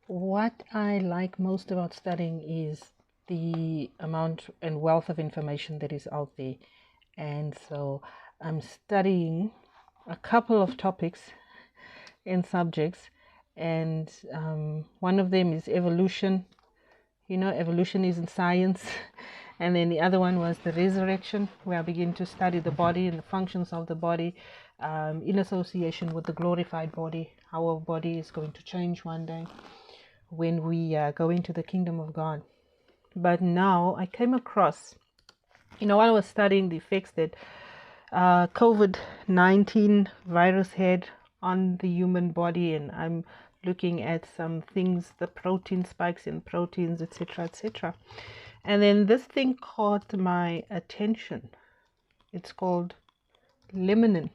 What I like most about studying is the amount and wealth of information that is out there. And so I'm studying a couple of topics and subjects, and one of them is evolution. Evolution is in science. And then the other one was the resurrection, where I begin to study the body and the functions of the body in association with the glorified body, how our body is going to change one day when we go into the kingdom of God. But now I came across, while I was studying the effects that COVID-19 virus had on the human body, and I'm looking at some things, the protein spikes in proteins, etc., etc. And then this thing caught my attention. It's called laminin.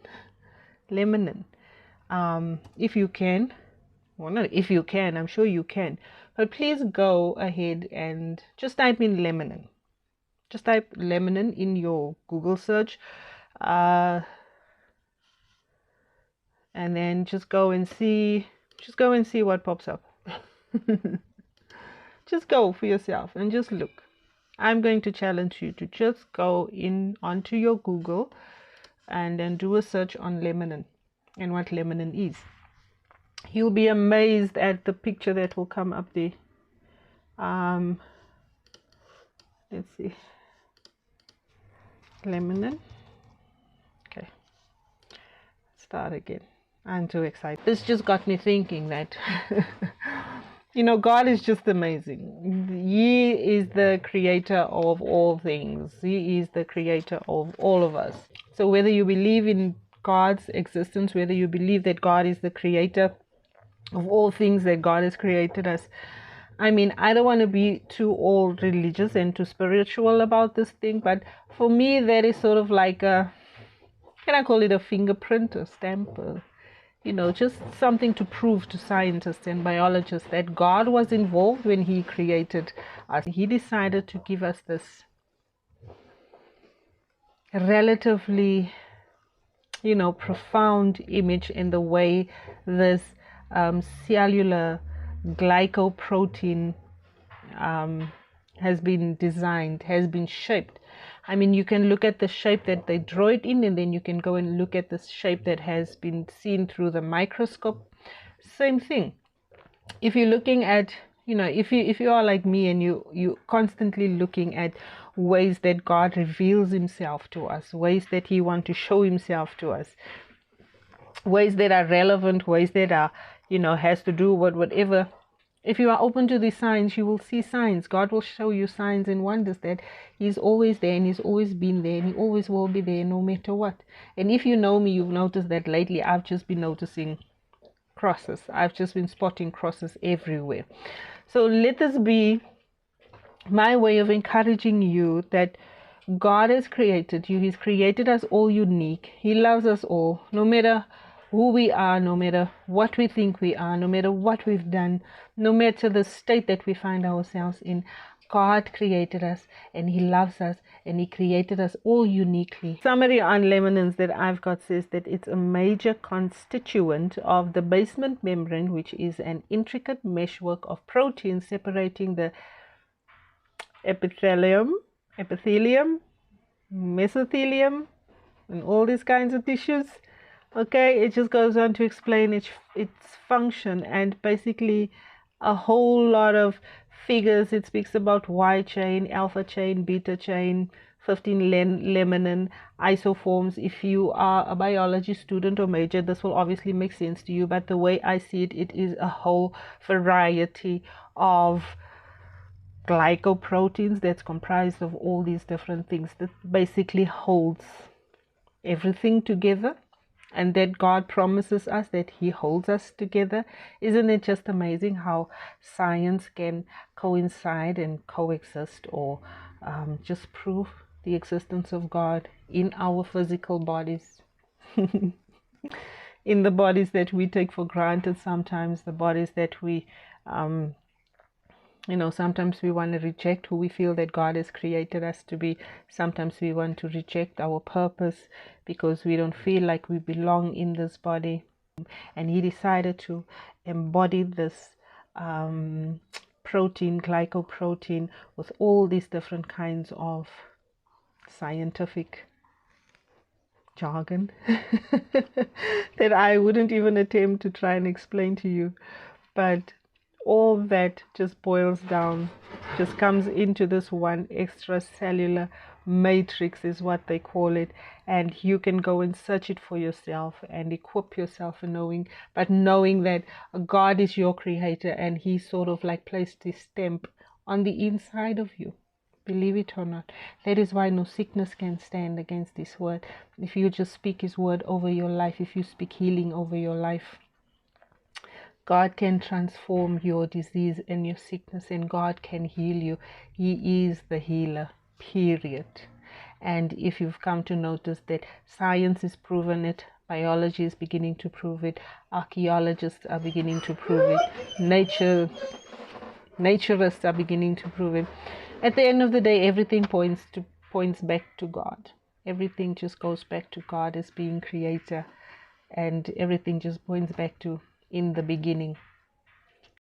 Laminin. If you can, well, not if you can, I'm sure you can, but please go ahead and just type in laminin. Just type laminin in your Google search, and then just go and see what pops up. Just go for yourself and just look. I'm going to challenge you to just go in onto your Google and then do a search on laminin and what laminin is. You'll be amazed at the picture that will come up there. Let's see. Laminin. Okay. Start again. I'm too excited. This just got me thinking that God is just amazing. He is the creator of all things. He is the creator of all of us. So whether you believe in God's existence, whether you believe that God is the creator of all things, that God has created us, I don't want to be too all religious and too spiritual about this thing, but for me that is sort of like can I call it a fingerprint, a stamp, just something to prove to scientists and biologists that God was involved when He created us. He decided to give us this relatively, profound image in the way this cellular glycoprotein has been designed, has been shaped. You can look at the shape that they draw it in, and then you can go and look at the shape that has been seen through the microscope. Same thing. If you're looking at, if you are like me and you constantly looking at ways that God reveals Himself to us, ways that He wants to show Himself to us, ways that are relevant, ways that are, has to do with whatever. If you are open to these signs, you will see signs. God will show you signs and wonders that He's always there, and He's always been there, and He always will be there no matter what. And if you know me, you've noticed that lately I've just been noticing crosses. I've just been spotting crosses everywhere. So let this be my way of encouraging you that God has created you. He's created us all unique. He loves us all, no matter who we are, no matter what we think we are, no matter what we've done, no matter the state that we find ourselves in. God created us, and He loves us, and He created us all uniquely. Summary on laminins that I've got says that it's a major constituent of the basement membrane, which is an intricate meshwork of proteins separating the epithelium, mesothelium, and all these kinds of tissues. Okay, it just goes on to explain its function, and basically a whole lot of figures. It speaks about Y chain, alpha chain, beta chain, 15 laminin, isoforms. If you are a biology student or major, this will obviously make sense to you, but the way I see it, it is a whole variety of glycoproteins that's comprised of all these different things that basically holds everything together, and that God promises us that He holds us together. Isn't it just amazing how science can coincide and coexist, or just prove the existence of God in our physical bodies, in the bodies that we take for granted sometimes, the bodies that we sometimes we want to reject who we feel that God has created us to be. Sometimes we want to reject our purpose because we don't feel like we belong in this body. And He decided to embody this protein, glycoprotein, with all these different kinds of scientific jargon that I wouldn't even attempt to try and explain to you. But all that just boils down, just comes into this one extracellular matrix, is what they call it. And you can go and search it for yourself and equip yourself in knowing, but knowing that God is your creator, and he sort of like placed his stamp on the inside of you. Believe it or not. That is why no sickness can stand against this word. If you just speak his word over your life, if you speak healing over your life, God can transform your disease and your sickness, and God can heal you. He is the healer, period. And if you've come to notice that science has proven it, biology is beginning to prove it, archaeologists are beginning to prove it, naturists are beginning to prove it. At the end of the day, everything points back to God. Everything just goes back to God as being creator, and everything just points back to in the beginning.